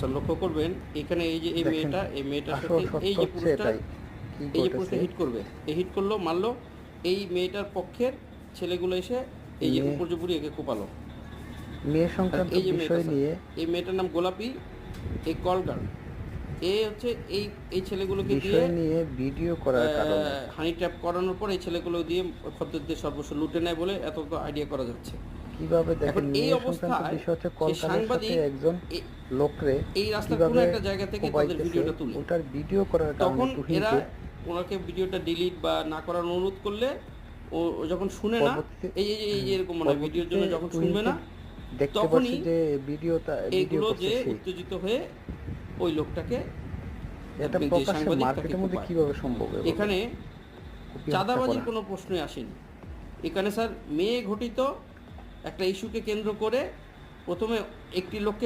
আচ্ছা, লক্ষ্য করবেন এখানে এই যে এই দেখেন, মেয়েটার আসল সাথে সত্য এই যে হচ্ছে পুরুষটা এটাই। কি এই যে ঘটেছে, পুরুষটা হিট করবে, এই হিট করলো, মারলো, এই মেয়েটার পক্ষের ছেলেগুলো এসে এই যে মেয়ে উপর্যুপুরি একে কোপালো। মেয়ে আর সংক্রান্ত এই যে মেয়েটা বিষয় স্যার, নিয়ে এই মেয়েটার নাম গোলাপি, এই কল গার্ল, এ হচ্ছে এই এই ছেলেগুলোকে দিয়ে ভিডিও করার কারণে হানি ট্র্যাপ করানোর পর এই ছেলেগুলো দিয়ে খদ্দেরদের সর্বস্ব লুটে নেয় বলে এত আইডিয়া করা যাচ্ছে। কিভাবে এখন দেখেন, এই মেয়ে সংক্রান্ত অবস্থায় বিষয় হচ্ছে সেই কলকাতার সাথে সাংবাদিক একজন এ- লোকরে এই রাস্তার কোনো কিভাবে একটা জায়গা থেকে তাদের কোপাইতেছে, ভিডিওটা তুলে, ওটার ভিডিও করার কারণে তখন এরা তুহিনকে ওনাকে ভিডিওটা ডিলিট বা না করার অনুরোধ করলে ও যখন শুনে না, পরবর্তীতে এই যে এরকম মানে ভিডিওর জন্য যখন শুনবে না, দেখতে তখনই পাচ্ছি যে ভিডিও এইগুলো করছে যে সে। উত্তেজিত হয়ে ওই লোকটাকে, এটা যে প্রকাশ্যে সাংবাদিক, তাকে মার্কেটের মধ্যে কোপায়। কিভাবে সম্ভব এভাবে এখানে কুপিয়ে হত্যা চাঁদাবাজির করা? কোনো প্রশ্নই আসেনি। এখানে স্যার মেয়ে ঘটিত একটা ইস্যুকে কেন্দ্র করে প্রথমে একটি লোককে